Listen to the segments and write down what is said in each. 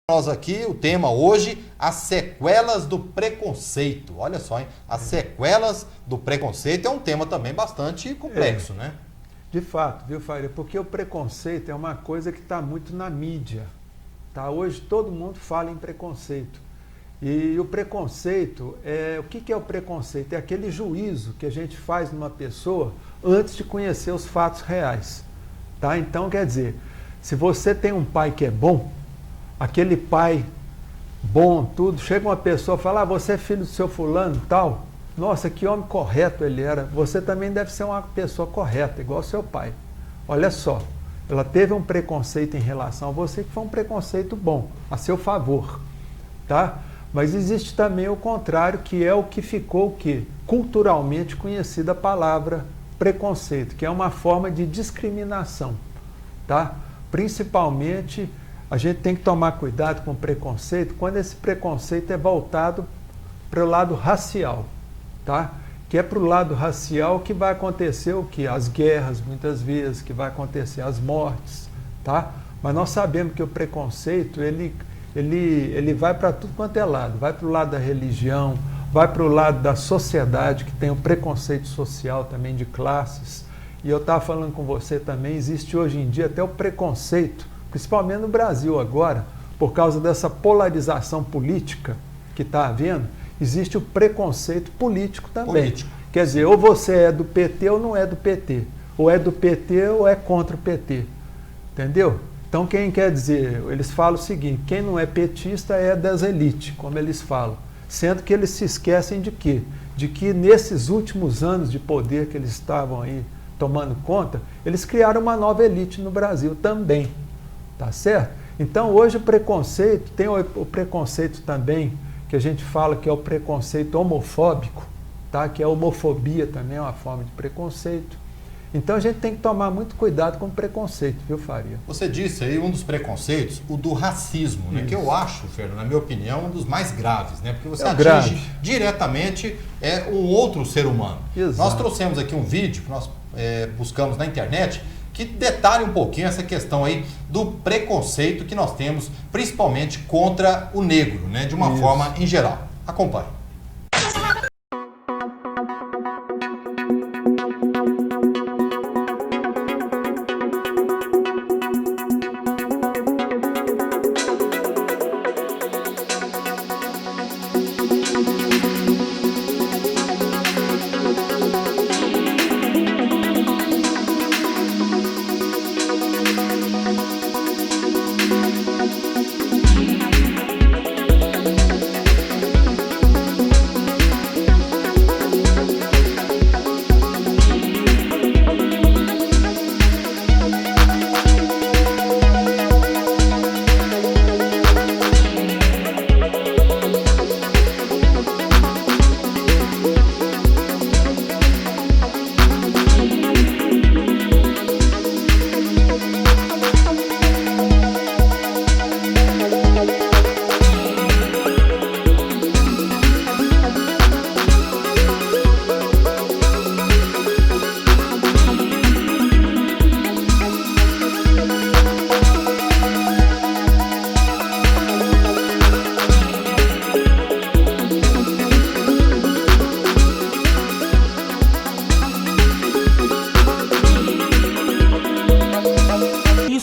Nós aqui, o tema hoje, as sequelas do preconceito. Olha só, hein? As sequelas do preconceito é um tema também bastante complexo, né? De fato, viu, Faria? Porque o preconceito é uma coisa que está muito na mídia. Tá? Hoje todo mundo fala em preconceito. E o preconceito, o que é o preconceito? É aquele juízo que a gente faz numa pessoa antes de conhecer os fatos reais. Tá? Então, quer dizer, se você tem um pai que é bom, aquele pai bom, tudo, chega uma pessoa e fala, você é filho do seu fulano tal, nossa, que homem correto ele era, você também deve ser uma pessoa correta, igual seu pai. Olha só, ela teve um preconceito em relação a você que foi um preconceito bom, a seu favor, tá? Mas existe também o contrário, que é o que ficou, o quê? Culturalmente conhecida a palavra preconceito, que é uma forma de discriminação, tá? Principalmente, a gente tem que tomar cuidado com o preconceito quando esse preconceito é voltado para o lado racial, tá? Que é para o lado racial que vai acontecer o quê? As guerras, muitas vezes, que vai acontecer as mortes, tá? Mas nós sabemos que o preconceito, ele vai para tudo quanto é lado, vai para o lado da religião, vai para o lado da sociedade, que tem o preconceito social também de classes. E eu estava falando com você também, existe hoje em dia até o preconceito, principalmente no Brasil agora, por causa dessa polarização política que está havendo, existe o preconceito político também. Quer dizer, ou você é do PT ou não é do PT, ou é do PT ou é contra o PT, entendeu? Então, quem quer dizer, eles falam o seguinte, quem não é petista é das elites, como eles falam, sendo que eles se esquecem de quê? De que nesses últimos anos de poder que eles estavam aí tomando conta, eles criaram uma nova elite no Brasil também. Tá certo? Então, hoje o preconceito, tem o preconceito também, que a gente fala que é o preconceito homofóbico, tá? Que a homofobia também é uma forma de preconceito. Então, a gente tem que tomar muito cuidado com o preconceito, viu, Faria? Você disse aí um dos preconceitos, o do racismo, né? Que eu acho, Fernando, na minha opinião, um dos mais graves, né? Porque você atinge diretamente um outro ser humano. Exato. Nós trouxemos aqui um vídeo que nós buscamos na internet, que detalhe um pouquinho essa questão aí do preconceito que nós temos, principalmente contra o negro, né? De uma forma em geral. Acompanhe.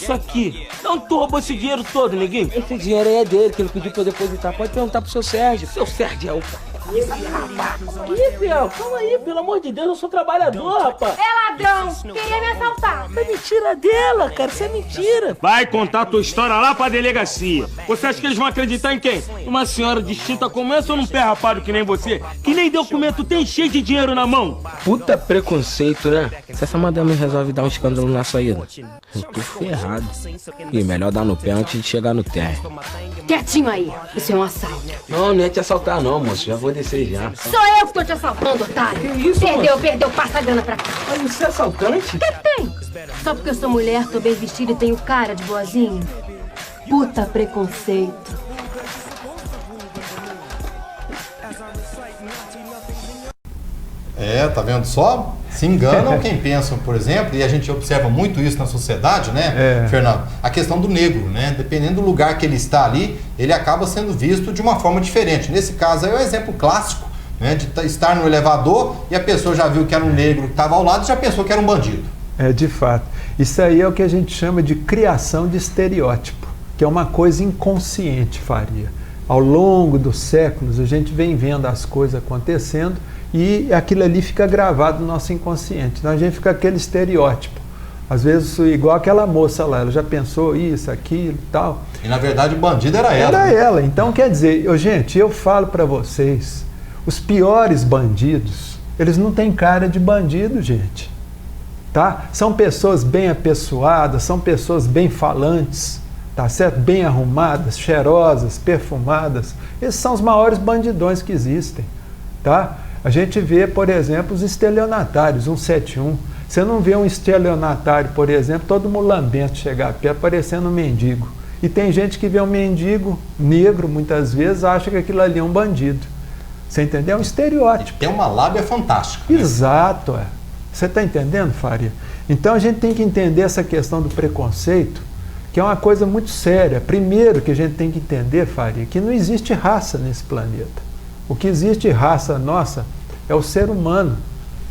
Aqui. Não tu roubou esse dinheiro todo, neguinho? Esse dinheiro aí é dele, que ele pediu pra eu depositar. Pode perguntar pro seu Sérgio. Seu Sérgio é o... Que, fiel? Calma aí, pelo amor de Deus, eu sou trabalhador, rapaz. É ladrão, queria me assaltar. É mentira dela, cara, isso é mentira. Vai contar tua história lá pra delegacia. Você acha que eles vão acreditar em quem? Uma senhora distinta como essa ou num pé rapado que nem você? Que nem documento tem, cheio de dinheiro na mão? Puta preconceito, né? Se essa madame resolve dar um escândalo na saída, eu tô ferrado. E melhor dar no pé antes de chegar no térreo. Quietinho aí, isso é um assalto. Não ia te assaltar não, moço, já vou descer já. Sou eu que tô te assaltando, otário. Que isso, Perdeu, passa a grana pra cá. Mas você é assaltante? O que tem? Só porque eu sou mulher, tô bem vestida e tenho cara de boazinha? Puta preconceito. Tá vendo só? Se enganam quem pensa, por exemplo, e a gente observa muito isso na sociedade, né, Fernando? A questão do negro, né? Dependendo do lugar que ele está ali, ele acaba sendo visto de uma forma diferente. Nesse caso aí é o exemplo clássico, né, de estar no elevador e a pessoa já viu que era um negro que estava ao lado e já pensou que era um bandido. De fato. Isso aí é o que a gente chama de criação de estereótipo, que é uma coisa inconsciente, Faria. Ao longo dos séculos, a gente vem vendo as coisas acontecendo e aquilo ali fica gravado no nosso inconsciente. Então a gente fica aquele estereótipo. Às vezes, igual aquela moça lá, ela já pensou isso, aquilo e tal. E na verdade o bandido era ela. Era ela. Então quer dizer, gente, eu falo para vocês, os piores bandidos, eles não têm cara de bandido, gente. Tá? São pessoas bem apessoadas, são pessoas bem falantes, tá certo? Bem arrumadas, cheirosas, perfumadas. Esses são os maiores bandidões que existem, tá? A gente vê, por exemplo, os estelionatários, 171. Você não vê um estelionatário, por exemplo, todo mulambento chegar perto, parecendo um mendigo. E tem gente que vê um mendigo negro, muitas vezes, acha que aquilo ali é um bandido. Você entendeu? É um estereótipo. E tem uma lábia fantástica. Né? Exato, Você está entendendo, Faria? Então a gente tem que entender essa questão do preconceito, que é uma coisa muito séria. Primeiro que a gente tem que entender, Faria, que não existe raça nesse planeta. O que existe raça nossa é o ser humano.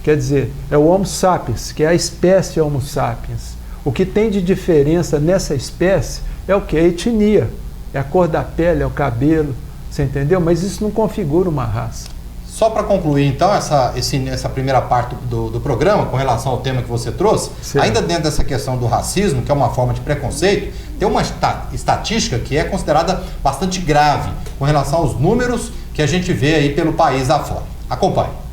Quer dizer, é o Homo sapiens, que é a espécie Homo sapiens. O que tem de diferença nessa espécie é o que? A etnia. É a cor da pele, é o cabelo. Você entendeu? Mas isso não configura uma raça. Só para concluir, então, essa primeira parte do programa, com relação ao tema que você trouxe, certo. Ainda dentro dessa questão do racismo, que é uma forma de preconceito, tem uma estatística que é considerada bastante grave com relação aos números que a gente vê aí pelo país afora. Acompanhe.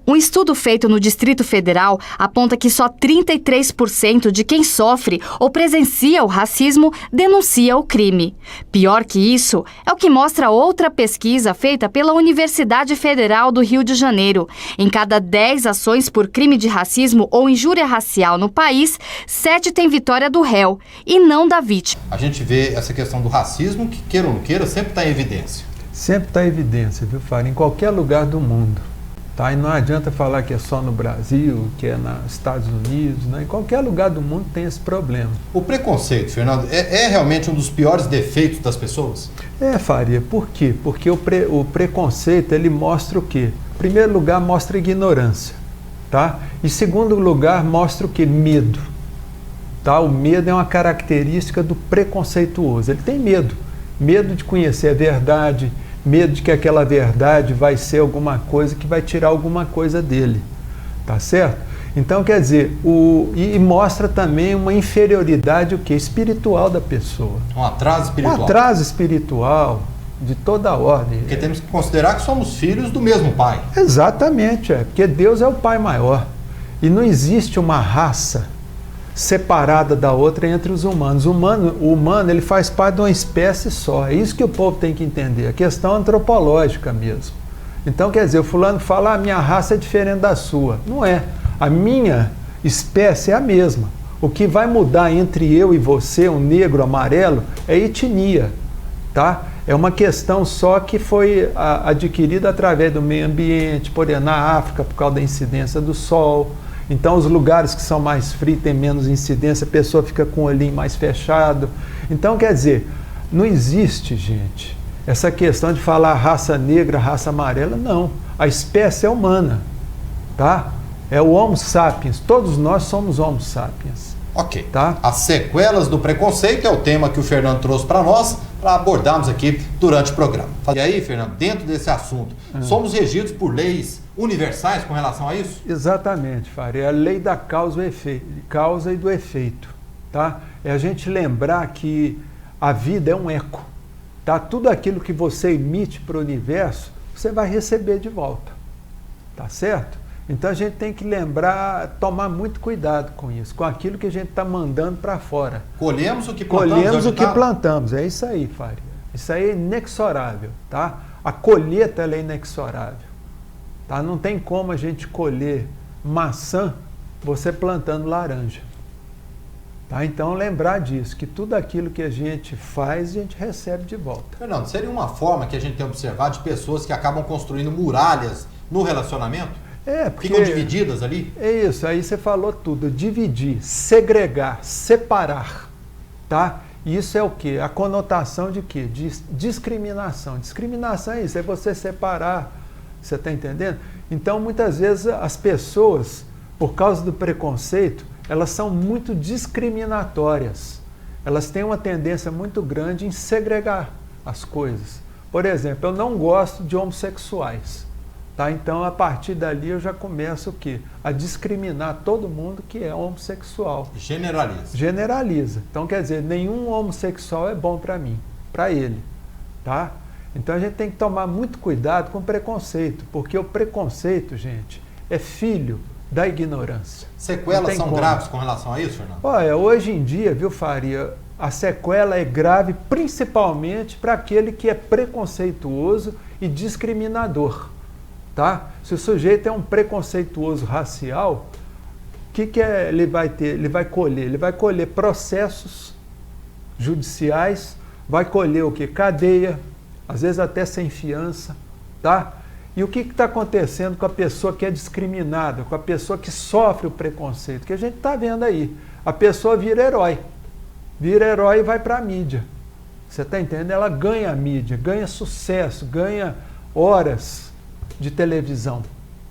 Um estudo feito no Distrito Federal aponta que só 33% de quem sofre ou presencia o racismo denuncia o crime. Pior que isso é o que mostra outra pesquisa feita pela Universidade Federal do Rio de Janeiro. Em cada 10 ações por crime de racismo ou injúria racial no país, 7 têm vitória do réu e não da vítima. A gente vê essa questão do racismo, que queira ou não queira, sempre está em evidência. Sempre está em evidência, viu, Fábio? Em qualquer lugar do mundo. Tá? E não adianta falar que é só no Brasil, que é nos Estados Unidos, né? Em qualquer lugar do mundo tem esse problema. O preconceito, Fernando, é realmente um dos piores defeitos das pessoas? Faria. Por quê? Porque o preconceito, ele mostra o quê? Em primeiro lugar, mostra ignorância. Tá? Em segundo lugar, mostra o quê? Medo. Tá? O medo é uma característica do preconceituoso. Ele tem medo. Medo de conhecer a verdade, medo de que aquela verdade vai ser alguma coisa que vai tirar alguma coisa dele, tá certo? Então, quer dizer, e mostra também uma inferioridade o quê? Espiritual da pessoa. Um atraso espiritual. Um atraso espiritual de toda a ordem. Porque temos que considerar que somos filhos do mesmo pai. Exatamente, porque Deus é o Pai maior. E não existe uma raça separada da outra entre os humanos. O humano ele faz parte de uma espécie só. É isso que o povo tem que entender. A questão antropológica mesmo. Então, quer dizer, o fulano fala, a minha raça é diferente da sua. Não é. A minha espécie é a mesma. O que vai mudar entre eu e você, um negro, amarelo, é etnia. Tá? É uma questão só que foi adquirida através do meio ambiente, por exemplo, na África, por causa da incidência do sol. Então, os lugares que são mais frios têm menos incidência, a pessoa fica com o olhinho mais fechado. Então, quer dizer, não existe, gente, essa questão de falar raça negra, raça amarela, não. A espécie é humana, tá? É o Homo sapiens, todos nós somos Homo sapiens. Ok. Tá? As sequelas do preconceito é o tema que o Fernando trouxe para nós, para abordarmos aqui durante o programa. E aí, Fernando, dentro desse assunto, somos regidos por leis universais com relação a isso? Exatamente, Faria. É a lei da causa e do efeito. Tá? É a gente lembrar que a vida é um eco. Tá? Tudo aquilo que você emite para o universo, você vai receber de volta. Tá certo? Então a gente tem que lembrar, tomar muito cuidado com isso, com aquilo que a gente está mandando para fora. Colhemos o que plantamos. Colhemos o que plantamos, é isso aí, Faria. Isso aí é inexorável, tá? A colheita ela é inexorável. Tá? Não tem como a gente colher maçã você plantando laranja. Tá? Então lembrar disso, que tudo aquilo que a gente faz, a gente recebe de volta. Fernando, seria uma forma que a gente tem observado de pessoas que acabam construindo muralhas no relacionamento? Porque ficam divididas ali? É isso, aí você falou tudo. Dividir, segregar, separar. Tá? E isso é o quê? A conotação de quê? De discriminação. Discriminação é isso, é você separar, você está entendendo? Então, muitas vezes, as pessoas, por causa do preconceito, elas são muito discriminatórias. Elas têm uma tendência muito grande em segregar as coisas. Por exemplo, eu não gosto de homossexuais. Tá? Então, a partir dali, eu já começo o quê? A discriminar todo mundo que é homossexual. Generaliza. Generaliza. Então, quer dizer, nenhum homossexual é bom para mim, para ele. Tá? Então, a gente tem que tomar muito cuidado com o preconceito, porque o preconceito, gente, é filho da ignorância. Sequelas são graves com relação a isso, Fernando? Olha, hoje em dia, viu, Faria, a sequela é grave principalmente para aquele que é preconceituoso e discriminador. Tá? Se o sujeito é um preconceituoso racial, o que ele vai ter? Ele vai colher processos judiciais, vai colher o quê? Cadeia, às vezes até sem fiança, tá? E o que está acontecendo com a pessoa que é discriminada, com a pessoa que sofre o preconceito? Que a gente está vendo aí. A pessoa vira herói e vai para a mídia. Você está entendendo? Ela ganha a mídia, ganha sucesso, ganha horas de televisão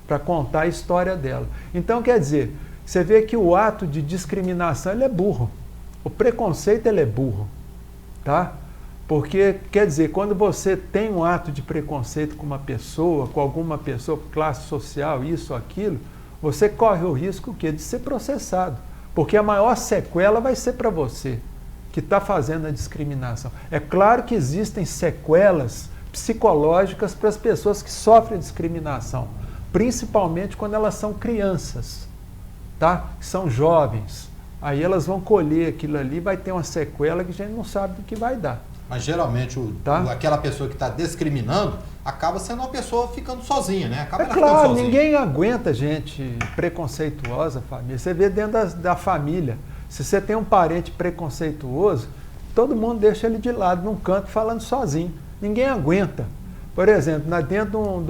para contar a história dela. Então, quer dizer, você vê que o ato de discriminação ele é burro. O preconceito ele é burro. Tá? Porque, quer dizer, quando você tem um ato de preconceito com uma pessoa, com alguma pessoa, classe social, isso ou aquilo, você corre o risco quê? De ser processado. Porque a maior sequela vai ser para você, que está fazendo a discriminação. É claro que existem sequelas psicológicas para as pessoas que sofrem discriminação, principalmente quando elas são crianças, tá? São jovens. Aí elas vão colher aquilo ali, vai ter uma sequela que a gente não sabe do que vai dar. Mas geralmente aquela pessoa que está discriminando acaba sendo uma pessoa ficando sozinha, né? Acaba claro, ninguém aguenta gente preconceituosa, família. Você vê dentro da família. Se você tem um parente preconceituoso, todo mundo deixa ele de lado, num canto, falando sozinho. Ninguém aguenta. Por exemplo, dentro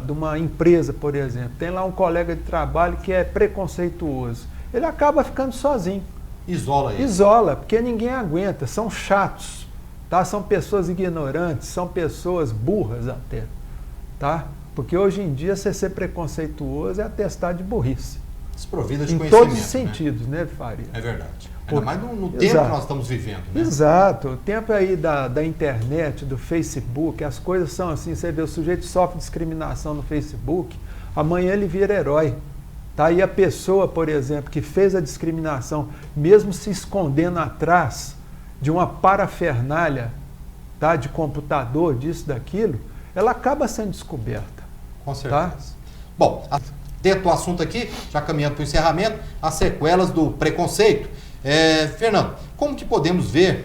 de uma empresa, por exemplo, tem lá um colega de trabalho que é preconceituoso. Ele acaba ficando sozinho. Isola ele. Isola, porque ninguém aguenta. São chatos, tá? São pessoas ignorantes, são pessoas burras até. Tá? Porque hoje em dia, você ser preconceituoso é atestado de burrice. Desprovida de em conhecimento. Em todos os sentidos, né, Faria? É verdade. Ainda mais no tempo que nós estamos vivendo, né? Exato. O tempo aí da internet, do Facebook, as coisas são assim, você vê, o sujeito sofre discriminação no Facebook, amanhã ele vira herói. Tá? E a pessoa, por exemplo, que fez a discriminação, mesmo se escondendo atrás de uma parafernália, tá? De computador, disso, daquilo, ela acaba sendo descoberta. Com certeza. Tá? Bom, dentro do assunto aqui, já caminhando para o encerramento, as sequelas do preconceito. Fernando, como que podemos ver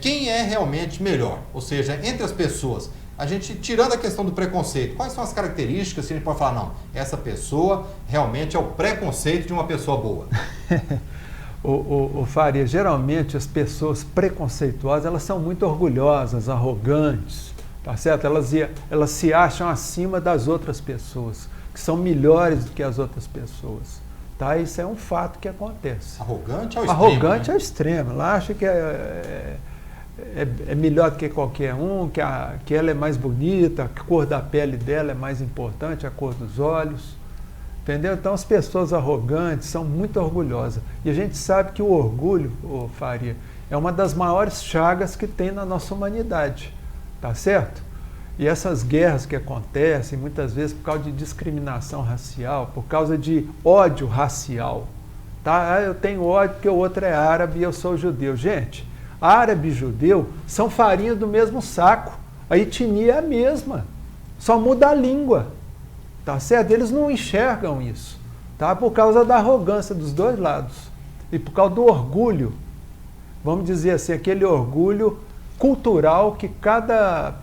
quem é realmente melhor? Ou seja, entre as pessoas, a gente, tirando a questão do preconceito, quais são as características que a gente pode falar, não, essa pessoa realmente é o preconceito de uma pessoa boa? O Faria, geralmente as pessoas preconceituosas, elas são muito orgulhosas, arrogantes, tá certo? Elas se acham acima das outras pessoas, que são melhores do que as outras pessoas. Tá? Isso é um fato que acontece. Arrogante ao extremo. Arrogante, né? ao extremo. Ela acha que é melhor do que qualquer um, que ela é mais bonita, a cor da pele dela é mais importante, a cor dos olhos. Entendeu? Então as pessoas arrogantes são muito orgulhosas. E a gente sabe que o orgulho, Faria, é uma das maiores chagas que tem na nossa humanidade. Tá certo? E essas guerras que acontecem, muitas vezes por causa de discriminação racial, por causa de ódio racial. Tá? Eu tenho ódio porque o outro é árabe e eu sou judeu. Gente, árabe e judeu são farinha do mesmo saco. A etnia é a mesma. Só muda a língua. Tá certo? Eles não enxergam isso. Tá? Por causa da arrogância dos dois lados. E por causa do orgulho. Vamos dizer assim, aquele orgulho cultural que cada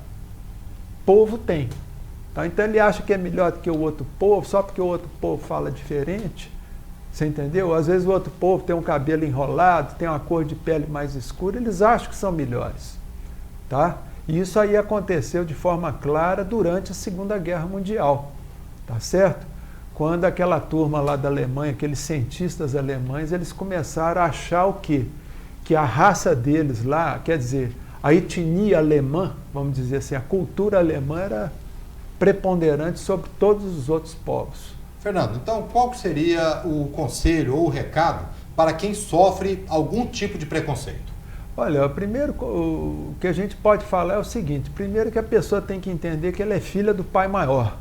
povo tem. Tá? Então ele acha que é melhor do que o outro povo, só porque o outro povo fala diferente. Você entendeu? Às vezes o outro povo tem um cabelo enrolado, tem uma cor de pele mais escura, eles acham que são melhores. Tá? E isso aí aconteceu de forma clara durante a Segunda Guerra Mundial. Tá certo? Quando aquela turma lá da Alemanha, aqueles cientistas alemães, eles começaram a achar o quê? que a raça deles lá, quer dizer, a etnia alemã, vamos dizer assim, a cultura alemã era preponderante sobre todos os outros povos. Fernando, então qual seria o conselho ou o recado para quem sofre algum tipo de preconceito? Olha, primeiro o que a gente pode falar é o seguinte, primeiro que a pessoa tem que entender que ela é filha do Pai Maior,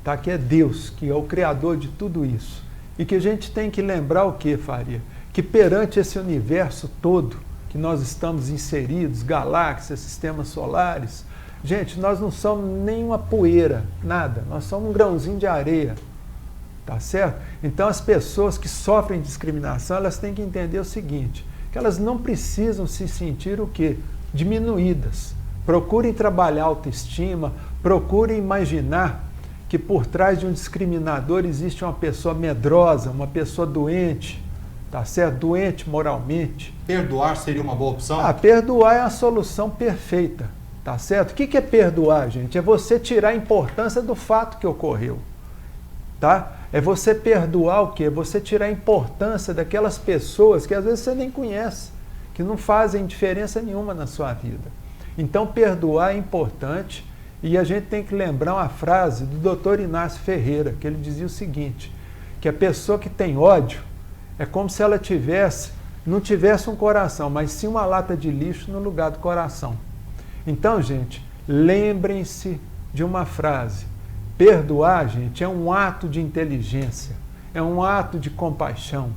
tá? Que é Deus, que é o Criador de tudo isso. E que a gente tem que lembrar o que, Faria? Que perante esse universo todo que nós estamos inseridos, galáxias, sistemas solares, gente, nós não somos nenhuma poeira, nada, nós somos um grãozinho de areia, tá certo? Então as pessoas que sofrem discriminação, elas têm que entender o seguinte, que elas não precisam se sentir o quê? Diminuídas. Procurem trabalhar a autoestima, procurem imaginar que por trás de um discriminador existe uma pessoa medrosa, uma pessoa doente, tá certo? Doente moralmente. Perdoar seria uma boa opção? Perdoar é a solução perfeita, tá certo? O que é perdoar, gente? É você tirar a importância do fato que ocorreu, tá? É você perdoar o quê? É você tirar a importância daquelas pessoas que às vezes você nem conhece, que não fazem diferença nenhuma na sua vida. Então perdoar é importante. E a gente tem que lembrar uma frase do Dr. Inácio Ferreira, que ele dizia o seguinte, que a pessoa que tem ódio é como se ela não tivesse um coração, mas sim uma lata de lixo no lugar do coração. Então, gente, lembrem-se de uma frase. Perdoar, gente, é um ato de inteligência, é um ato de compaixão,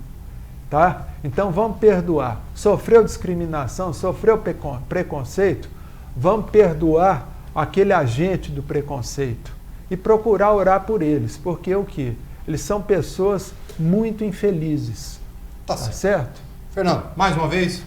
tá? Então vamos perdoar. Sofreu discriminação, sofreu preconceito, vamos perdoar aquele agente do preconceito e procurar orar por eles, porque o quê? Eles são pessoas muito infelizes. Tá certo. Fernando, mais uma vez,